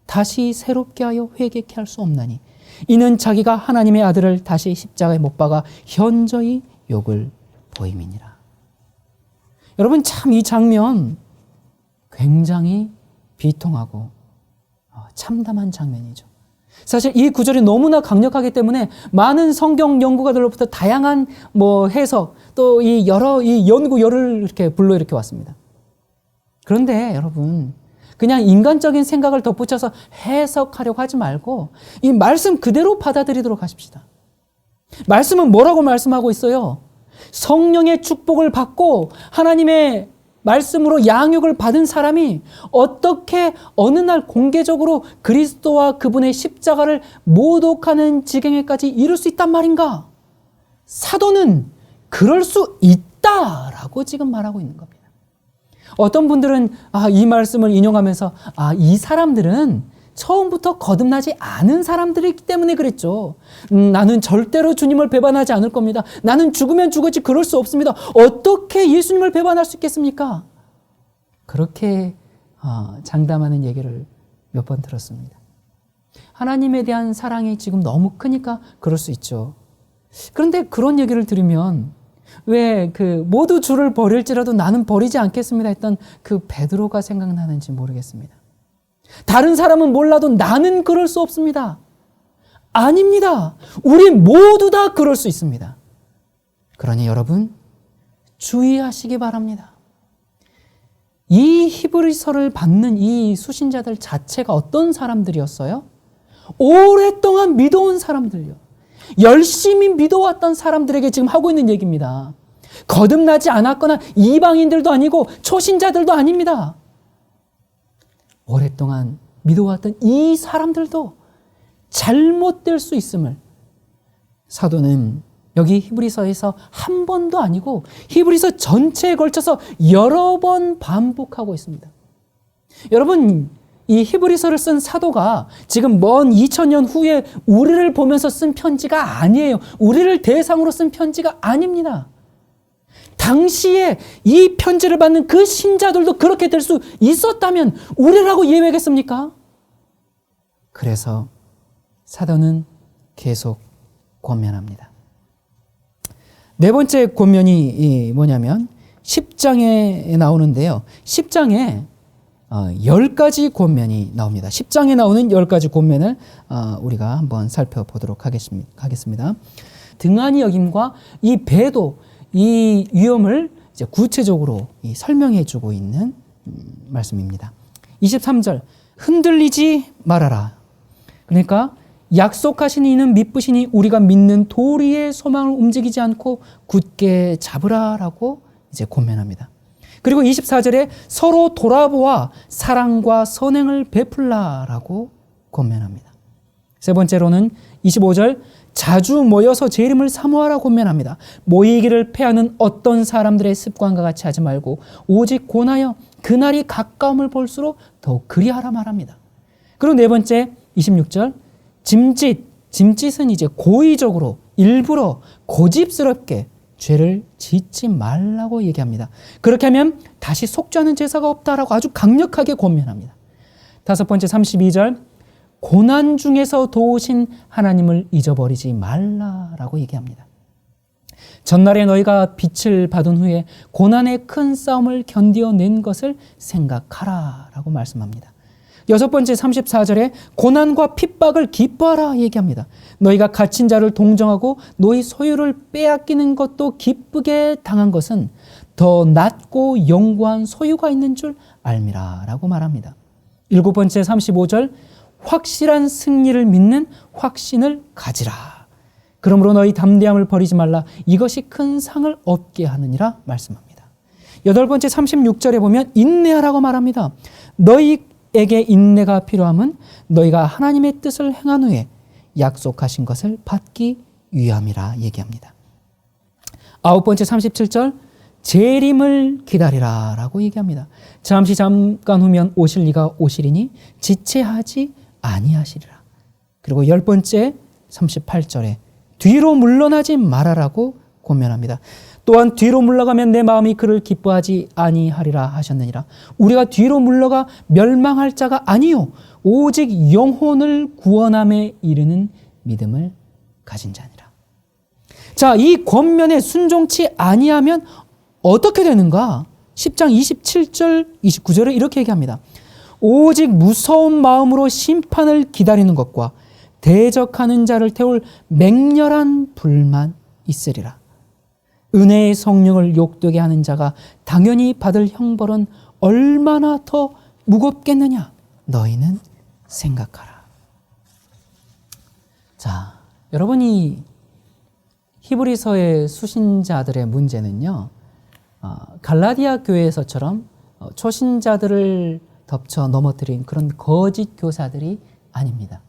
Speaker 1: 다시 새롭게 하여 회개케 할 수 없나니 이는 자기가 하나님의 아들을 다시 십자가에 못 박아 현저히 욕을 보임이니라. 여러분, 참 이 장면 굉장히 비통하고 참담한 장면이죠. 사실 이 구절이 너무나 강력하기 때문에 많은 성경 연구가들로부터 다양한 해석, 또 이 여러 이 연구열을 이렇게 불러일으켜 왔습니다. 그런데 여러분, 그냥 인간적인 생각을 덧붙여서 해석하려고 하지 말고 이 말씀 그대로 받아들이도록 하십시다. 말씀은 뭐라고 말씀하고 있어요? 성령의 축복을 받고 하나님의 말씀으로 양육을 받은 사람이 어떻게 어느 날 공개적으로 그리스도와 그분의 십자가를 모독하는 지경에까지 이룰 수 있단 말인가? 사도는 그럴 수 있다라고 지금 말하고 있는 겁니다. 어떤 분들은 이 말씀을 인용하면서 이 사람들은 처음부터 거듭나지 않은 사람들이기 때문에 그랬죠. 나는 절대로 주님을 배반하지 않을 겁니다. 나는 죽으면 죽었지 그럴 수 없습니다. 어떻게 예수님을 배반할 수 있겠습니까? 그렇게 장담하는 얘기를 몇 번 들었습니다. 하나님에 대한 사랑이 지금 너무 크니까 그럴 수 있죠. 그런데 그런 얘기를 들으면 왜 모두 주를 버릴지라도 나는 버리지 않겠습니다 했던 그 베드로가 생각나는지 모르겠습니다. 다른 사람은 몰라도 나는 그럴 수 없습니다. 아닙니다. 우리 모두 다 그럴 수 있습니다. 그러니 여러분 주의하시기 바랍니다. 이 히브리서를 받는 이 수신자들 자체가 어떤 사람들이었어요? 오랫동안 믿어온 사람들요. 열심히 믿어왔던 사람들에게 지금 하고 있는 얘기입니다. 거듭나지 않았거나 이방인들도 아니고 초신자들도 아닙니다. 오랫동안 믿어왔던 이 사람들도 잘못될 수 있음을 사도는 여기 히브리서에서 한 번도 아니고 히브리서 전체에 걸쳐서 여러 번 반복하고 있습니다. 여러분, 이 히브리서를 쓴 사도가 지금 먼 2000년 후에 우리를 보면서 쓴 편지가 아니에요. 우리를 대상으로 쓴 편지가 아닙니다. 당시에 이 편지를 받는 그 신자들도 그렇게 될 수 있었다면 우리라고 예외겠습니까? 그래서 사도는 계속 권면합니다. 네 번째 권면이 뭐냐면 10장에 나오는데요. 10장에 10가지 권면이 나옵니다. 10장에 나오는 10가지 권면을 우리가 한번 살펴보도록 하겠습니다. 등한히 여김과 이 배도 이 위험을 이제 구체적으로 설명해 주고 있는 말씀입니다. 23절, 흔들리지 말아라. 그러니까 약속하신 이는 미쁘시니 우리가 믿는 도리의 소망을 움직이지 않고 굳게 잡으라라고 이제 권면합니다. 그리고 24절에 서로 돌아보아 사랑과 선행을 베풀라라고 권면합니다. 세 번째로는 25절, 자주 모여서 제 이름을 사모하라 권면합니다. 모이기를 패하는 어떤 사람들의 습관과 같이 하지 말고 오직 권하여 그날이 가까움을 볼수록 더욱 그리하라 말합니다. 그리고 네 번째 26절, 짐짓은 이제 고의적으로 일부러 고집스럽게 죄를 짓지 말라고 얘기합니다. 그렇게 하면 다시 속죄하는 제사가 없다라고 아주 강력하게 권면합니다. 다섯 번째 32절, 고난 중에서 도우신 하나님을 잊어버리지 말라라고 얘기합니다. 전날에 너희가 빛을 받은 후에 고난의 큰 싸움을 견뎌낸 것을 생각하라라고 말씀합니다. 여섯 번째 34절에 고난과 핍박을 기뻐하라 얘기합니다. 너희가 갇힌 자를 동정하고 너희 소유를 빼앗기는 것도 기쁘게 당한 것은 더 낫고 영구한 소유가 있는 줄 알미라 라고 말합니다. 일곱 번째 35절, 확실한 승리를 믿는 확신을 가지라. 그러므로 너희 담대함을 버리지 말라. 이것이 큰 상을 얻게 하느니라 말씀합니다. 여덟 번째 36절에 보면 인내하라고 말합니다. 너희에게 인내가 필요함은 너희가 하나님의 뜻을 행한 후에 약속하신 것을 받기 위함이라 얘기합니다. 아홉 번째 37절, 재림을 기다리라 라고 얘기합니다. 잠깐 후면 오실 이가 오시리니 지체하지 아니하시리라. 그리고 열 번째 38절에 뒤로 물러나지 말아라고 권면합니다. 또한 뒤로 물러가면 내 마음이 그를 기뻐하지 아니하리라 하셨느니라. 우리가 뒤로 물러가 멸망할 자가 아니요 오직 영혼을 구원함에 이르는 믿음을 가진 자니라. 자, 이 권면에 순종치 아니하면 어떻게 되는가? 10장 27절 29절에 이렇게 얘기합니다. 오직 무서운 마음으로 심판을 기다리는 것과 대적하는 자를 태울 맹렬한 불만 있으리라. 은혜의 성령을 욕되게 하는 자가 당연히 받을 형벌은 얼마나 더 무겁겠느냐? 너희는 생각하라. 자, 여러분이 히브리서의 수신자들의 문제는요, 갈라디아 교회에서처럼 초신자들을 덮쳐 넘어뜨린 그런 거짓 교사들이 아닙니다.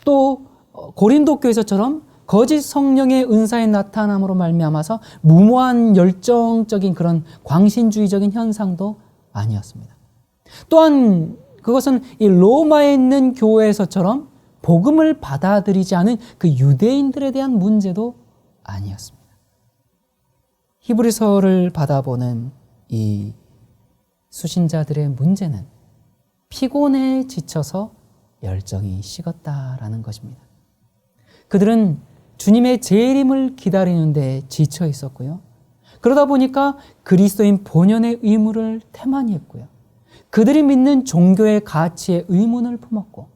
Speaker 1: 또 고린도 교회에서처럼 거짓 성령의 은사의 나타남으로 말미암아서 무모한 열정적인 그런 광신주의적인 현상도 아니었습니다. 또한 그것은 이 로마에 있는 교회에서처럼 복음을 받아들이지 않은 그 유대인들에 대한 문제도 아니었습니다. 히브리서를 받아보는 이 수신자들의 문제는 피곤에 지쳐서 열정이 식었다라는 것입니다. 그들은 주님의 재림을 기다리는 데 지쳐 있었고요. 그러다 보니까 그리스도인 본연의 의무를 태만히 했고요. 그들이 믿는 종교의 가치에 의문을 품었고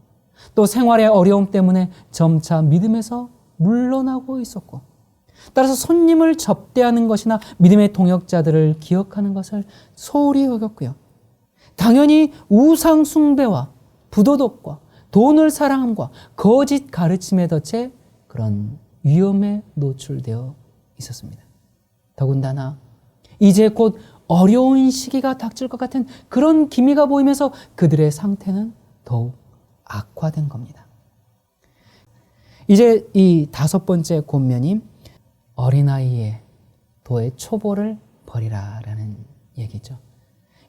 Speaker 1: 또 생활의 어려움 때문에 점차 믿음에서 물러나고 있었고 따라서 손님을 접대하는 것이나 믿음의 동역자들을 기억하는 것을 소홀히 여겼고요. 당연히 우상 숭배와 부도덕과 돈을 사랑함과 거짓 가르침에 덫에 그런 위험에 노출되어 있었습니다. 더군다나 이제 곧 어려운 시기가 닥칠 것 같은 그런 기미가 보이면서 그들의 상태는 더욱 악화된 겁니다. 이제 이 5번째 권면이 어린아이의 도의 초보를 버리라라는 얘기죠.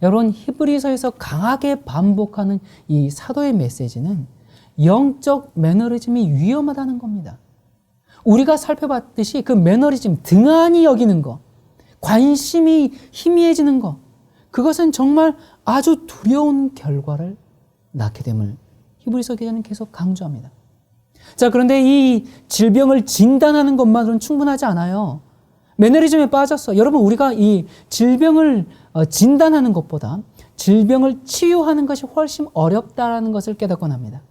Speaker 1: 여러분, 히브리서에서 강하게 반복하는 이 사도의 메시지는 영적 매너리즘이 위험하다는 겁니다. 우리가 살펴봤듯이 그 매너리즘, 등한히 여기는 것, 관심이 희미해지는 것, 그것은 정말 아주 두려운 결과를 낳게 됨을 히브리서 기자는 계속 강조합니다. 자, 그런데 이 질병을 진단하는 것만으로는 충분하지 않아요. 매너리즘에 빠졌어. 여러분, 우리가 이 질병을 진단하는 것보다 질병을 치유하는 것이 훨씬 어렵다는 것을 깨닫곤 합니다.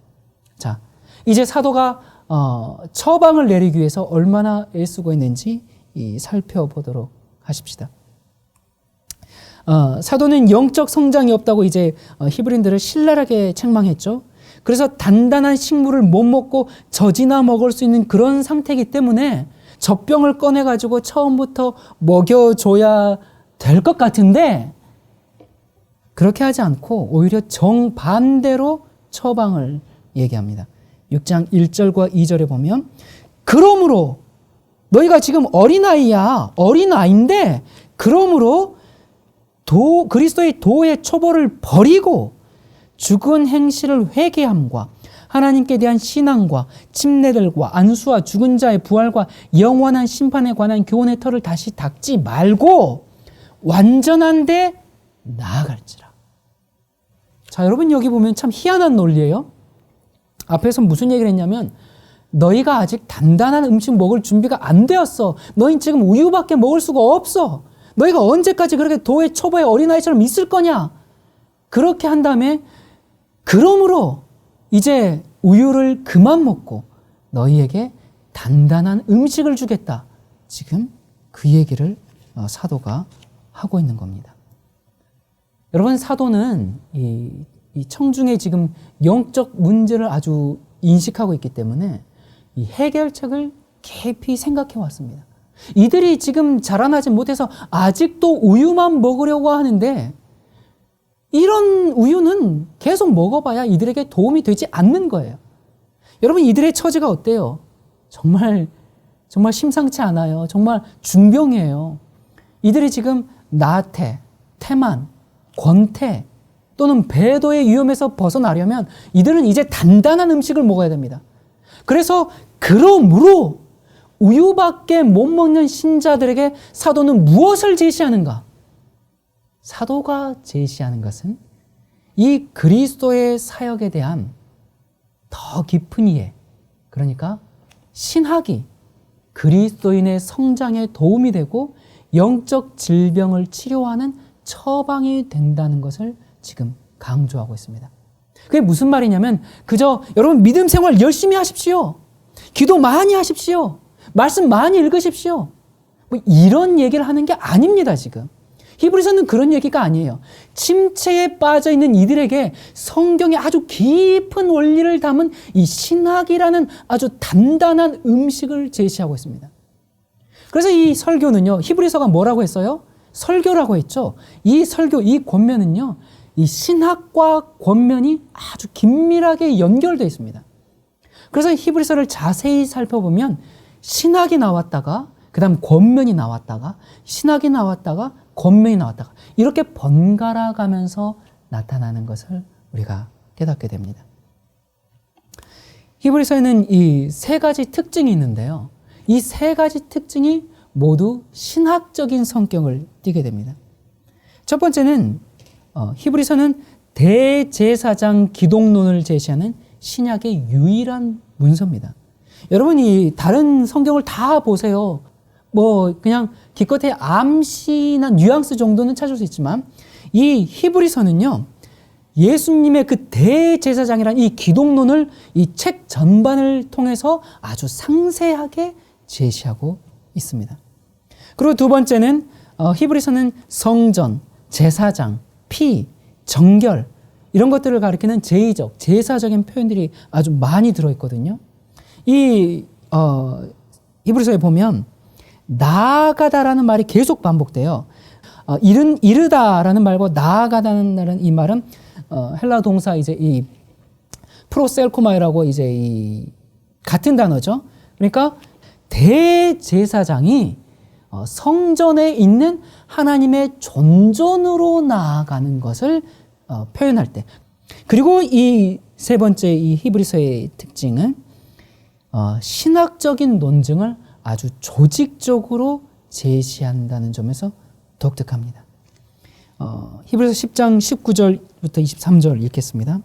Speaker 1: 자, 이제 사도가 처방을 내리기 위해서 얼마나 애쓰고 있는지 살펴보도록 하십시다. 사도는 영적 성장이 없다고 이제 히브리인들을 신랄하게 책망했죠. 그래서 단단한 식물을 못 먹고 젖이나 먹을 수 있는 그런 상태이기 때문에 젖병을 꺼내가지고 처음부터 먹여줘야 될 것 같은데 그렇게 하지 않고 오히려 정반대로 처방을 얘기합니다. 6장 1절과 2절에 보면 그러므로 너희가 지금 어린아이야. 어린아이인데 그러므로 그리스도의 도의 초보를 버리고 죽은 행실을 회개함과 하나님께 대한 신앙과 침례들과 안수와 죽은 자의 부활과 영원한 심판에 관한 교훈의 털을 다시 닦지 말고 완전한 데 나아갈지라. 자, 여러분 여기 보면 참 희한한 논리예요. 앞에서 무슨 얘기를 했냐면 너희가 아직 단단한 음식 먹을 준비가 안 되었어. 너희 지금 우유밖에 먹을 수가 없어. 너희가 언제까지 그렇게 도의 초보의 어린아이처럼 있을 거냐. 그렇게 한 다음에 그러므로 이제 우유를 그만 먹고 너희에게 단단한 음식을 주겠다. 지금 그 얘기를 사도가 하고 있는 겁니다. 여러분, 사도는 이 청중의 지금 영적 문제를 아주 인식하고 있기 때문에 이 해결책을 깊이 생각해 왔습니다. 이들이 지금 자라나지 못해서 아직도 우유만 먹으려고 하는데 이런 우유는 계속 먹어봐야 이들에게 도움이 되지 않는 거예요. 여러분, 이들의 처지가 어때요? 정말 심상치 않아요. 정말 중병이에요. 이들이 지금 나태, 태만, 권태 또는 배도의 위험에서 벗어나려면 이들은 이제 단단한 음식을 먹어야 됩니다. 그래서 그러므로 우유밖에 못 먹는 신자들에게 사도는 무엇을 제시하는가? 사도가 제시하는 것은 이 그리스도의 사역에 대한 더 깊은 이해, 그러니까 신학이 그리스도인의 성장에 도움이 되고 영적 질병을 치료하는 처방이 된다는 것을 지금 강조하고 있습니다. 그게 무슨 말이냐면 그저 여러분 믿음 생활 열심히 하십시오. 기도 많이 하십시오. 말씀 많이 읽으십시오. 뭐 이런 얘기를 하는 게 아닙니다, 지금. 히브리서는 그런 얘기가 아니에요. 침체에 빠져 있는 이들에게 성경의 아주 깊은 원리를 담은 이 신학이라는 아주 단단한 음식을 제시하고 있습니다. 그래서 이 설교는요, 히브리서가 뭐라고 했어요? 설교라고 했죠. 이 설교, 이 권면은요, 이 신학과 권면이 아주 긴밀하게 연결되어 있습니다. 그래서 히브리서를 자세히 살펴보면 신학이 나왔다가 그 다음 권면이 나왔다가 신학이 나왔다가 권면이 나왔다가 이렇게 번갈아 가면서 나타나는 것을 우리가 깨닫게 됩니다. 히브리서에는 이 3가지 특징이 있는데요. 이 3가지 특징이 모두 신학적인 성격을 띠게 됩니다. 첫 번째는 히브리서는 대제사장 기독론을 제시하는 신약의 유일한 문서입니다. 여러분이 다른 성경을 다 보세요. 뭐 그냥 기껏해 암시나 뉘앙스 정도는 찾을 수 있지만 이 히브리서는요, 예수님의 그 대제사장이라는 이 기독론을 이 책 전반을 통해서 아주 상세하게 제시하고 있습니다. 그리고 두 번째는 히브리서는 성전, 제사장, 피, 정결 이런 것들을 가리키는 제의적, 제사적인 표현들이 아주 많이 들어있거든요. 이 히브리서에 보면 나아가다라는 말이 계속 반복돼요. 이르다라는 말과 나아가다는 이 말은 헬라 동사 이제 이 프로셀코마이라고 이제 이 같은 단어죠. 그러니까 대제사장이 성전에 있는 하나님의 존전으로 나아가는 것을 표현할 때, 그리고 이 세 번째 이 히브리서의 특징은 신학적인 논증을 아주 조직적으로 제시한다는 점에서 독특합니다. 히브리서 10장 19절부터 23절 읽겠습니다.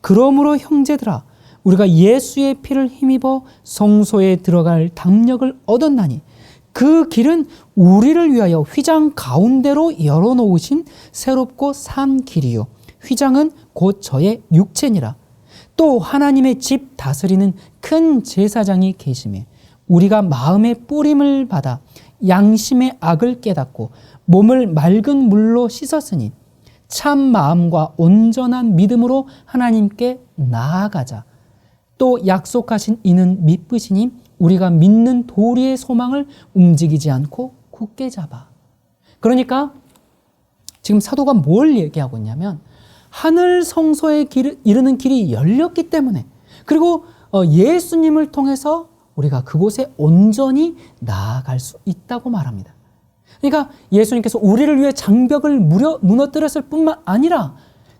Speaker 1: 그러므로 형제들아, 우리가 예수의 피를 힘입어 성소에 들어갈 당력을 얻었나니 그 길은 우리를 위하여 휘장 가운데로 열어놓으신 새롭고 산 길이요 휘장은 곧 저의 육체니라. 또 하나님의 집 다스리는 큰 제사장이 계심에 우리가 마음의 뿌림을 받아 양심의 악을 깨닫고 몸을 맑은 물로 씻었으니 참 마음과 온전한 믿음으로 하나님께 나아가자. 또 약속하신 이는 믿으시니 우리가 믿는 도리의 소망을 움직이지 않고 굳게 잡아. 그러니까 지금 사도가 뭘 얘기하고 있냐면 하늘 성소에 이르는 길이 열렸기 때문에, 그리고 예수님을 통해서 우리가 그곳에 온전히 나아갈 수 있다고 말합니다. 그러니까 예수님께서 우리를 위해 장벽을 무너뜨렸을 뿐만 아니라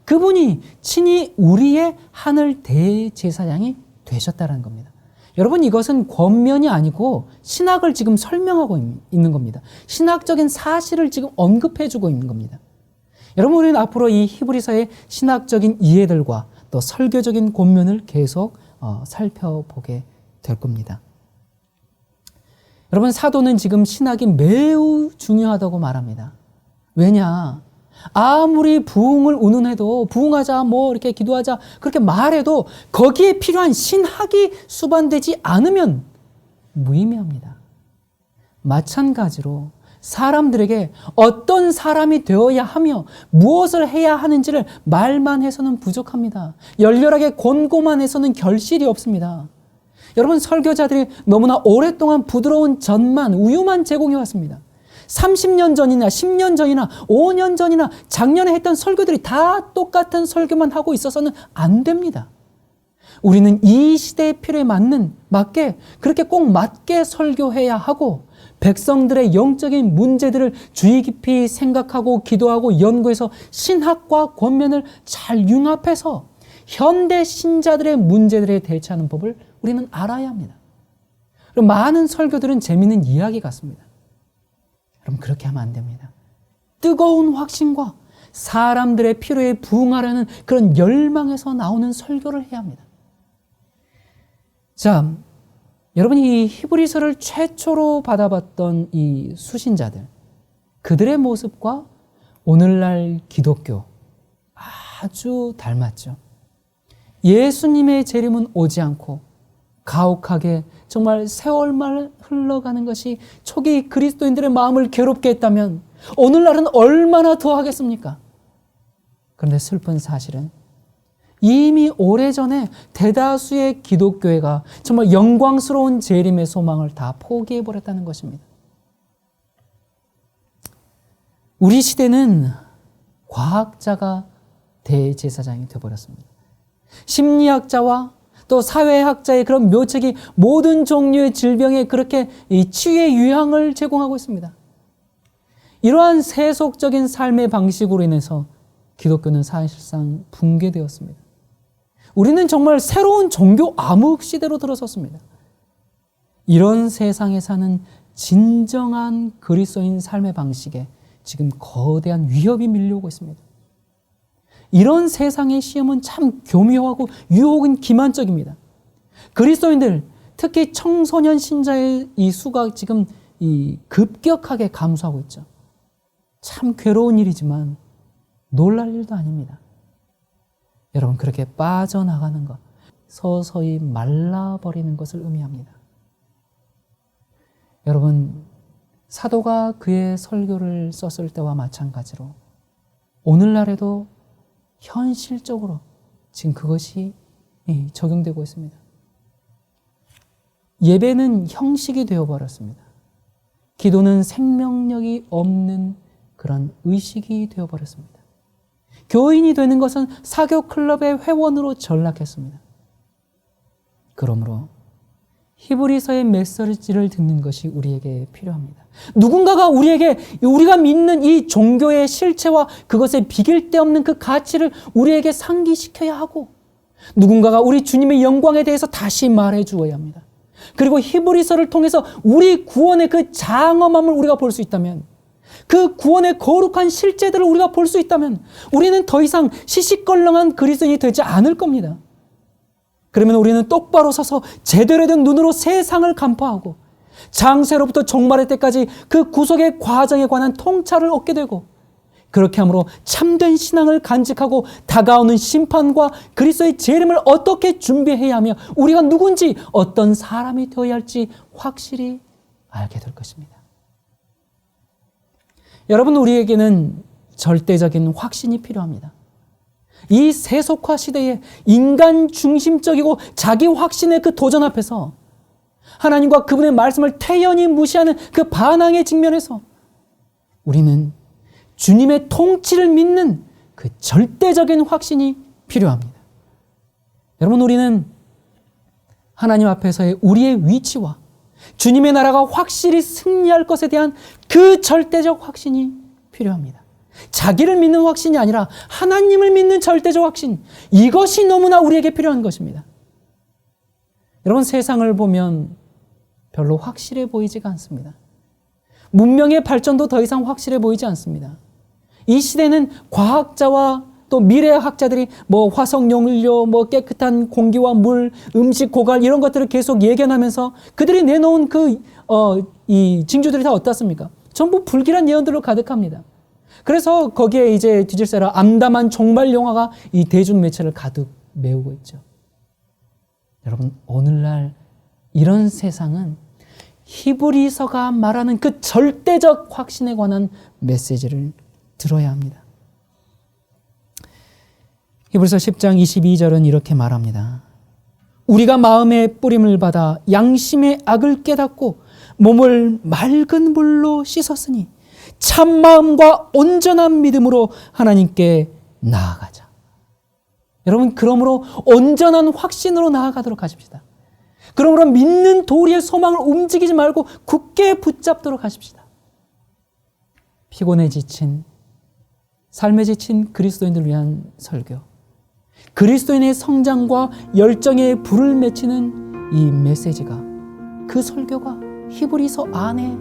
Speaker 1: 그분이 친히 우리의 하늘 대제사장이 되셨다는 겁니다. 여러분, 이것은 권면이 아니고 신학을 지금 설명하고 있는 겁니다. 신학적인 사실을 지금 언급해주고 있는 겁니다. 여러분, 우리는 앞으로 이 히브리서의 신학적인 이해들과 또 설교적인 권면을 계속 살펴보게 될 겁니다. 여러분, 사도는 지금 신학이 매우 중요하다고 말합니다. 왜냐? 아무리 부흥을 운운해도 부흥하자, 뭐 이렇게 기도하자 그렇게 말해도 거기에 필요한 신학이 수반되지 않으면 무의미합니다. 마찬가지로 사람들에게 어떤 사람이 되어야 하며 무엇을 해야 하는지를 말만 해서는 부족합니다. 열렬하게 권고만 해서는 결실이 없습니다. 여러분, 설교자들이 너무나 오랫동안 부드러운 젖만, 우유만 제공해 왔습니다. 30년 전이나 10년 전이나 5년 전이나 작년에 했던 설교들이 다 똑같은 설교만 하고 있어서는 안 됩니다. 우리는 이 시대의 필요에 맞게 그렇게 꼭 맞게 설교해야 하고, 백성들의 영적인 문제들을 주의 깊이 생각하고 기도하고 연구해서 신학과 권면을 잘 융합해서 현대 신자들의 문제들에 대처하는 법을 우리는 알아야 합니다. 그럼 많은 설교들은 재미있는 이야기 같습니다. 그럼 그렇게 하면 안 됩니다. 뜨거운 확신과 사람들의 필요에 부응하려는 그런 열망에서 나오는 설교를 해야 합니다. 자, 여러분, 이 히브리서를 최초로 받아봤던 이 수신자들, 그들의 모습과 오늘날 기독교 아주 닮았죠. 예수님의 재림은 오지 않고 가혹하게 정말 세월만 흘러가는 것이 초기 그리스도인들의 마음을 괴롭게 했다면 오늘날은 얼마나 더 하겠습니까? 그런데 슬픈 사실은 이미 오래전에 대다수의 기독교회가 정말 영광스러운 재림의 소망을 다 포기해버렸다는 것입니다. 우리 시대는 과학자가 대제사장이 되어버렸습니다. 심리학자와 또 사회학자의 그런 묘책이 모든 종류의 질병에 그렇게 이 치유의 유향을 제공하고 있습니다. 이러한 세속적인 삶의 방식으로 인해서 기독교는 사실상 붕괴되었습니다. 우리는 정말 새로운 종교 암흑 시대로 들어섰습니다. 이런 세상에 사는 진정한 그리스도인 삶의 방식에 지금 거대한 위협이 밀려오고 있습니다. 이런 세상의 시험은 참 교묘하고 유혹은 기만적입니다. 그리스도인들, 특히 청소년 신자의 이 수가 지금 급격하게 감소하고 있죠. 참 괴로운 일이지만 놀랄 일도 아닙니다. 여러분, 그렇게 빠져나가는 것, 서서히 말라버리는 것을 의미합니다. 여러분, 사도가 그의 설교를 썼을 때와 마찬가지로 오늘날에도 현실적으로 지금 그것이 적용되고 있습니다. 예배는 형식이 되어버렸습니다. 기도는 생명력이 없는 그런 의식이 되어버렸습니다. 교인이 되는 것은 사교 클럽의 회원으로 전락했습니다. 그러므로 히브리서의 메시지를 듣는 것이 우리에게 필요합니다. 누군가가 우리에게 우리가 믿는 이 종교의 실체와 그것에 비길 데 없는 그 가치를 우리에게 상기시켜야 하고, 누군가가 우리 주님의 영광에 대해서 다시 말해 주어야 합니다. 그리고 히브리서를 통해서 우리 구원의 그 장엄함을 우리가 볼 수 있다면, 그 구원의 거룩한 실제들을 우리가 볼 수 있다면 우리는 더 이상 시시껄렁한 그리스도인이 되지 않을 겁니다. 그러면 우리는 똑바로 서서 제대로 된 눈으로 세상을 간파하고 장세로부터 종말의 때까지 그 구속의 과정에 관한 통찰을 얻게 되고, 그렇게 함으로 참된 신앙을 간직하고 다가오는 심판과 그리스도의 재림을 어떻게 준비해야 하며 우리가 누군지 어떤 사람이 되어야 할지 확실히 알게 될 것입니다. 여러분, 우리에게는 절대적인 확신이 필요합니다. 이 세속화 시대에 인간 중심적이고 자기 확신의 그 도전 앞에서 하나님과 그분의 말씀을 태연히 무시하는 그 반항의 직면에서 우리는 주님의 통치를 믿는 그 절대적인 확신이 필요합니다. 여러분, 우리는 하나님 앞에서의 우리의 위치와 주님의 나라가 확실히 승리할 것에 대한 그 절대적 확신이 필요합니다. 자기를 믿는 확신이 아니라 하나님을 믿는 절대적 확신, 이것이 너무나 우리에게 필요한 것입니다. 여러분, 세상을 보면 별로 확실해 보이지가 않습니다. 문명의 발전도 더 이상 확실해 보이지 않습니다. 이 시대는 과학자와 또 미래학자들이 화석 연료, 깨끗한 공기와 물, 음식 고갈 이런 것들을 계속 예견하면서 그들이 내놓은 이 징조들이 다 어떻습니까? 전부 불길한 예언들로 가득합니다. 그래서 거기에 이제 뒤질세라 암담한 종말 영화가 이 대중 매체를 가득 메우고 있죠. 여러분, 오늘날 이런 세상은 히브리서가 말하는 그 절대적 확신에 관한 메시지를 들어야 합니다. 히브리서 10장 22절은 이렇게 말합니다. 우리가 마음의 뿌림을 받아 양심의 악을 깨닫고 몸을 맑은 물로 씻었으니 참마음과 온전한 믿음으로 하나님께 나아가자. 여러분, 그러므로 온전한 확신으로 나아가도록 하십시다. 그러므로 믿는 도리의 소망을 움직이지 말고 굳게 붙잡도록 하십시다. 피곤해 지친, 삶에 지친 그리스도인들을 위한 설교, 그리스도인의 성장과 열정에 불을 맺히는 이 메시지가, 그 설교가 히브리서 안에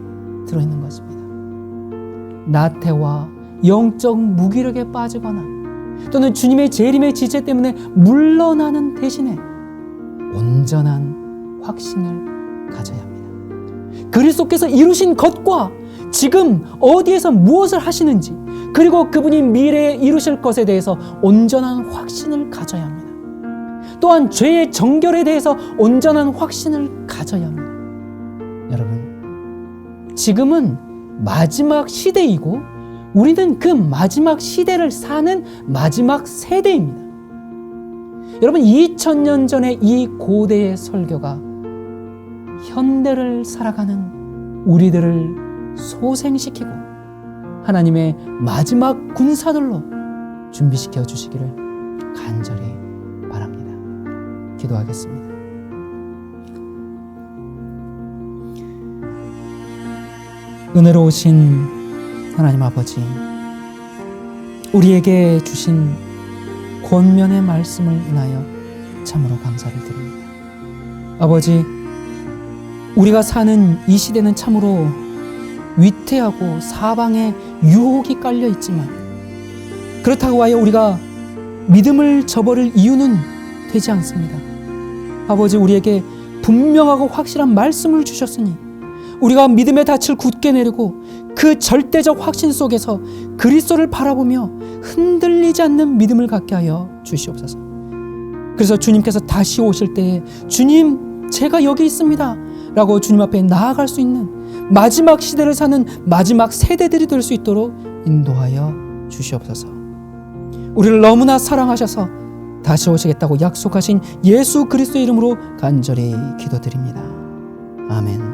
Speaker 1: 들어있는 것입니다. 나태와 영적 무기력에 빠지거나 또는 주님의 재림의 지체 때문에 물러나는 대신에 온전한 확신을 가져야 합니다. 그리스도께서 이루신 것과 지금 어디에서 무엇을 하시는지, 그리고 그분이 미래에 이루실 것에 대해서 온전한 확신을 가져야 합니다. 또한 죄의 정결에 대해서 온전한 확신을 가져야 합니다. 여러분, 지금은 마지막 시대이고 우리는 그 마지막 시대를 사는 마지막 세대입니다. 여러분, 2000년 전에 이 고대의 설교가 현대를 살아가는 우리들을 소생시키고 하나님의 마지막 군사들로 준비시켜 주시기를 간절히 바랍니다. 기도하겠습니다. 은혜로우신 하나님 아버지, 우리에게 주신 권면의 말씀을 인하여 참으로 감사를 드립니다. 아버지, 우리가 사는 이 시대는 참으로 위태하고 사방에 유혹이 깔려 있지만, 그렇다고 하여 우리가 믿음을 저버릴 이유는 되지 않습니다. 아버지, 우리에게 분명하고 확실한 말씀을 주셨으니 우리가 믿음의 닻을 굳게 내리고 그 절대적 확신 속에서 그리스도를 바라보며 흔들리지 않는 믿음을 갖게 하여 주시옵소서. 그래서 주님께서 다시 오실 때에 주님, 제가 여기 있습니다 라고 주님 앞에 나아갈 수 있는 마지막 시대를 사는 마지막 세대들이 될 수 있도록 인도하여 주시옵소서. 우리를 너무나 사랑하셔서 다시 오시겠다고 약속하신 예수 그리스도의 이름으로 간절히 기도드립니다. 아멘.